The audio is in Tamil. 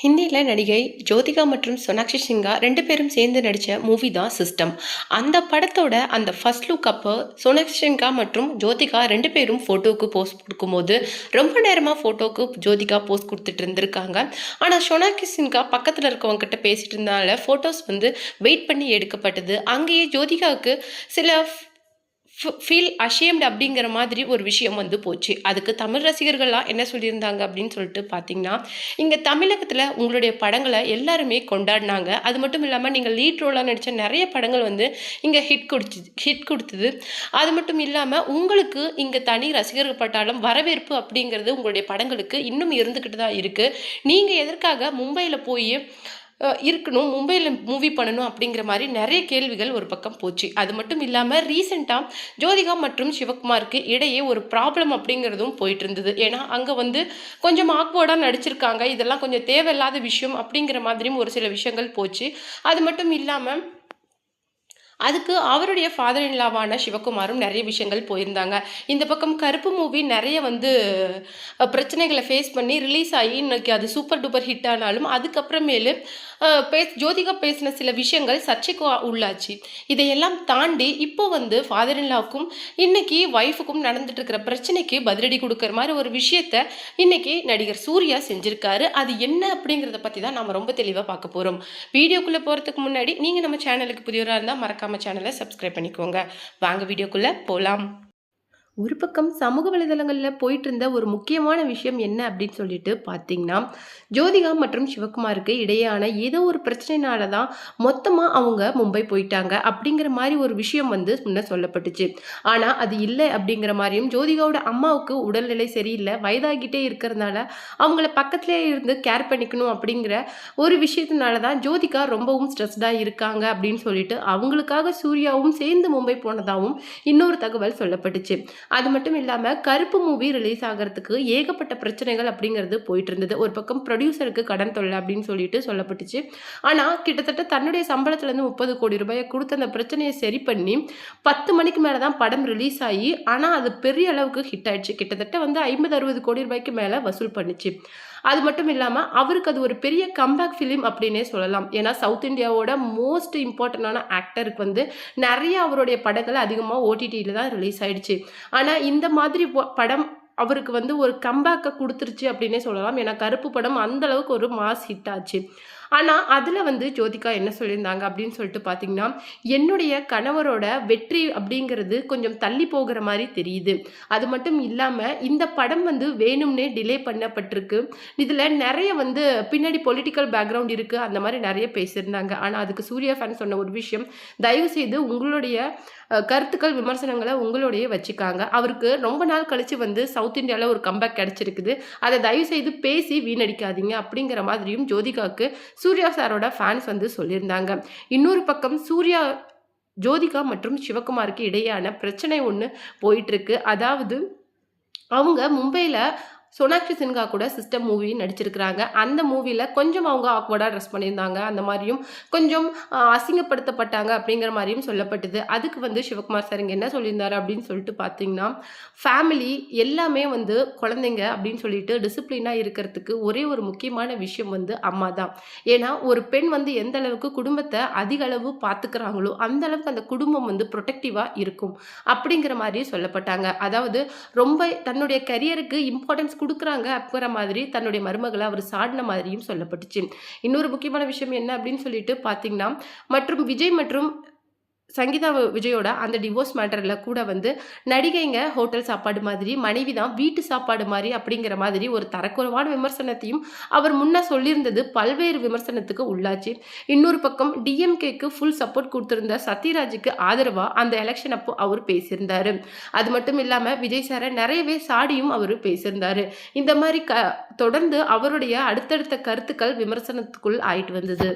ஹிந்தியில் நடிகை ஜோதிகா மற்றும் சோனாக்ஷி சின்ஹா 2 பேரும் சேர்ந்து நடித்த மூவி தான் சிஸ்டம். அந்த படத்தோட அந்த ஃபர்ஸ்ட் லுக் அப்போ சோனாக்ஷி சின்ஹா மற்றும் ஜோதிகா 2 பேரும் ஃபோட்டோவுக்கு போஸ்ட் கொடுக்கும்போது ரொம்ப நேரமாக ஃபோட்டோவுக்கு ஜோதிகா போஸ்ட் கொடுத்துட்டு இருந்திருக்காங்க. ஆனால் சோனாக்ஷி சின்ஹா பக்கத்தில் இருக்கவங்க கிட்ட பேசிட்டு இருந்தனால ஃபோட்டோஸ் வெயிட் பண்ணி எடுக்கப்பட்டது. அங்கேயே ஜோதிகாவுக்கு சில ஃபீல் அஷேம்டு அப்படிங்கிற மாதிரி ஒரு விஷயம் போச்சு. அதுக்கு தமிழ் ரசிகர்கள்லாம் என்ன சொல்லியிருந்தாங்க அப்படின்னு சொல்லிட்டு பார்த்தீங்கன்னா, இங்கே தமிழகத்தில் உங்களுடைய படங்களை எல்லாருமே கொண்டாடினாங்க. அது மட்டும் இல்லாமல் நீங்கள் லீட் ரோலாக நடித்த நிறைய படங்கள் இங்கே ஹிட் கொடுத்தது. அது மட்டும் இல்லாமல் உங்களுக்கு இங்கே தனி ரசிகர்கள் பட்டாலும் வரவேற்பு அப்படிங்கிறது உங்களுடைய படங்களுக்கு இன்னும் இருந்துக்கிட்டு தான் இருக்குது. நீங்கள் எதற்காக மும்பையில் போய் இருக்கணும், மும்பையில் மூவி பண்ணணும் அப்படிங்கிற மாதிரி நிறைய கேள்விகள் ஒரு பக்கம் போச்சு. அது மட்டும் இல்லாமல் ரீசெண்டாக ஜோதிகா மற்றும் சிவகுமாருக்கு இடையே ஒரு ப்ராப்ளம் அப்படிங்கிறதும் போயிட்டு இருந்தது. ஏன்னா அங்கே கொஞ்சம் ஆக்வர்டாக நடிச்சிருக்காங்க. இதெல்லாம் கொஞ்சம் தேவையில்லாத விஷயம் அப்படிங்கிற மாதிரியும் ஒரு சில விஷயங்கள் போச்சு. அது மட்டும் இல்லாமல் அதுக்கு அவருடைய ஃபாதர் இன் லாவான சிவகுமாரும் நிறைய விஷயங்கள் போயிருந்தாங்க. இந்த பக்கம் கருப்பு மூவி நிறைய பிரச்சனைகளை ஃபேஸ் பண்ணி ரிலீஸ் ஆகி இன்னைக்கு அது சூப்பர் டூப்பர் ஹிட் ஆனாலும் அதுக்கப்புறமேலு ஜோதிகா பேசின சில விஷயங்கள் சர்ச்சைக்கு உள்ளாச்சு. இதையெல்லாம் தாண்டி இப்போ ஃபாதர் இன் லாவுக்கும் இன்னைக்கு ஒய்ஃபுக்கும் நடந்துட்டு இருக்கிற பிரச்சனைக்கு பதிலடி கொடுக்குற மாதிரி ஒரு விஷயத்த இன்னைக்கு நடிகர் சூர்யா செஞ்சிருக்காரு. அது என்ன அப்படிங்கிறத பற்றி தான் நம்ம ரொம்ப தெளிவாக பார்க்க போகிறோம். வீடியோக்குள்ளே போகிறதுக்கு முன்னாடி நீங்கள் நம்ம சேனலுக்கு புதியவராக இருந்தால் மறக்காம சேனலை சப்ஸ்கிரைப் பண்ணிக்கோங்க. வாங்க வீடியோக்குள்ளே போகலாம். ஒரு பக்கம் சமூக வலைதளங்களில் போயிட்டு இருந்த ஒரு முக்கியமான விஷயம் என்ன அப்படின்னு சொல்லிட்டு பார்த்தீங்கன்னா, ஜோதிகா மற்றும் சிவகுமாருக்கு இடையேயான ஏதோ ஒரு பிரச்சனைனால தான் மொத்தமாக அவங்க மும்பை போயிட்டாங்க அப்படிங்கிற மாதிரி ஒரு விஷயம் முன்ன சொல்லப்பட்டுச்சு. ஆனால் அது இல்லை அப்படிங்கிற மாதிரியும், ஜோதிகாவோட அம்மாவுக்கு உடல்நிலை சரியில்லை, வயதாகிட்டே இருக்கிறதுனால அவங்கள பக்கத்திலே இருந்து கேர் பண்ணிக்கணும் அப்படிங்கிற ஒரு விஷயத்தினால தான் ஜோதிகா ரொம்பவும் ஸ்ட்ரெஸ்டாக இருக்காங்க அப்படின்னு சொல்லிட்டு அவங்களுக்காக சூர்யாவும் சேர்ந்து மும்பை போனதாகவும் இன்னொரு தகவல் சொல்லப்பட்டுச்சு. அது மட்டும் இல்லாமல் கருப்பு மூவி ரிலீஸ் ஆகிறதுக்கு ஏகப்பட்ட பிரச்சனைகள் அப்படிங்கிறது போயிட்டு இருந்தது. ஒரு பக்கம் ப்ரொடியூசருக்கு கடன் தொல்லை அப்படின்னு சொல்லிட்டு சொல்லப்பட்டுச்சு. ஆனால் கிட்டத்தட்ட தன்னுடைய சம்பளத்துலேருந்து 30 கோடி ரூபாயை கொடுத்து அந்த பிரச்சனையை சரி பண்ணி 10 மணிக்கு மேலே தான் படம் ரிலீஸ் ஆகி, ஆனால் அது பெரிய அளவுக்கு ஹிட் ஆயிடுச்சு. கிட்டத்தட்ட 50-60 கோடி ரூபாய்க்கு மேலே வசூல் பண்ணிச்சு. அது மட்டும் இல்லாமல் அவருக்கு அது ஒரு பெரிய கம்பேக் ஃபிலிம் அப்படின்னே சொல்லலாம். ஏன்னா சவுத் இந்தியாவோட மோஸ்ட் இம்பார்ட்டண்டான ஆக்டருக்கு நிறைய அவருடைய படங்கள் அதிகமாக ஓடிடியில் தான் ரிலீஸ் ஆயிடுச்சு. ஆனால் இந்த மாதிரி படம் அவருக்கு ஒரு கம்பேக்கை கொடுத்துருச்சு அப்படின்னே சொல்லலாம். ஏன்னா கருப்பு படம் அந்த அளவுக்கு ஒரு மாஸ் ஹிட் ஆச்சு. ஆனால் அதில் ஜோதிகா என்ன சொல்லியிருந்தாங்க அப்படின்னு சொல்லிட்டு பார்த்தீங்கன்னா, என்னுடைய கணவரோட வெற்றி அப்படிங்கிறது கொஞ்சம் தள்ளி போகிற மாதிரி தெரியுது. அது மட்டும் இல்லாமல் இந்த படம் வேணும்னே டிலே பண்ணப்பட்டிருக்கு. இதில் நிறைய பின்னாடி பொலிட்டிக்கல் பேக்ரவுண்ட் இருக்குது, அந்த மாதிரி நிறைய பேசியிருந்தாங்க. ஆனால் அதுக்கு சூர்யா ஃபேன் சொன்ன ஒரு விஷயம், தயவுசெய்து உங்களுடைய கருத்துக்கள் விமர்சனங்களை உங்களுடைய வச்சுக்காங்க. அவருக்கு ரொம்ப நாள் கழித்து சவுத் இந்தியாவில் ஒரு கம்பேக் கிடச்சிருக்குது, அதை தயவுசெய்து பேசி வீணடிக்காதீங்க அப்படிங்கிற மாதிரியும் ஜோதிகாவுக்கு சூர்யா சாரோட ஃபேன்ஸ் சொல்லியிருந்தாங்க. இன்னொரு பக்கம் சூர்யா, ஜோதிகா மற்றும் சிவகுமாருக்கு இடையான பிரச்சனை ஒன்று போயிட்டுருக்கு. அதாவது அவங்க மும்பையில் சோனாக்ஷி சின்ஹா கூட சிஸ்டம் மூவி நடிச்சிருக்கிறாங்க. அந்த மூவியில் கொஞ்சம் அவங்க ஆக்வர்டாக ட்ரெஸ் பண்ணியிருந்தாங்க, அந்த மாதிரியும் கொஞ்சம் அசிங்கப்படுத்தப்பட்டாங்க அப்படிங்கிற மாதிரியும் சொல்லப்பட்டது. அதுக்கு சிவகுமார் சார் இங்கே என்ன சொல்லியிருந்தாரு அப்படின்னு சொல்லிட்டு பார்த்தீங்கன்னா, ஃபேமிலி எல்லாமே குழந்தைங்க அப்படின்னு சொல்லிட்டு டிசிப்ளினாக இருக்கிறதுக்கு ஒரே ஒரு முக்கியமான விஷயம் அம்மா தான். ஏன்னா ஒரு பெண் எந்த அளவுக்கு குடும்பத்தை அதிக அளவு பார்த்துக்கிறாங்களோ அந்த அளவுக்கு அந்த குடும்பம் ப்ரொடெக்டிவாக இருக்கும் அப்படிங்கிற மாதிரி சொல்லப்பட்டாங்க. அதாவது ரொம்ப தன்னுடைய கரியருக்கு இம்பார்ட்டன்ஸ் கொடுக்குறாங்க அப்படிங்கிற மாதிரி தன்னுடைய மருமகளை அவர் சாடின மாதிரியும் சொல்லப்பட்டுச்சு. இன்னொரு முக்கியமான விஷயம் என்ன அப்படின்னு சொல்லிட்டு பார்த்தீங்கன்னா, மற்றும் விஜய் மற்றும் சங்கீதா விஜயோட அந்த டிவோர்ஸ் மேட்டரில் கூட நடிகைங்க ஹோட்டல் சாப்பாடு மாதிரி, மனைவி தான் வீட்டு சாப்பாடு மாதிரி அப்படிங்கிற மாதிரி ஒரு தரக்குறைவான விமர்சனத்தையும் அவர் முன்ன சொல்லியிருந்தது பல்வேறு விமர்சனத்துக்கு உள்ளாச்சு. இன்னொரு பக்கம் டிஎம்கேக்கு ஃபுல் சப்போர்ட் கொடுத்திருந்த சத்யராஜுக்கு ஆதரவாக அந்த எலெக்ஷன் அப்போ அவர் பேசியிருந்தாரு. அது மட்டும் இல்லாமல் விஜய் சாரை நிறையவே சாடியும் அவர் பேசியிருந்தாரு. இந்த மாதிரி தொடர்ந்து அவருடைய அடுத்தடுத்த கருத்துக்கள் விமர்சனத்துக்குள் ஆயிட்டு வந்தது.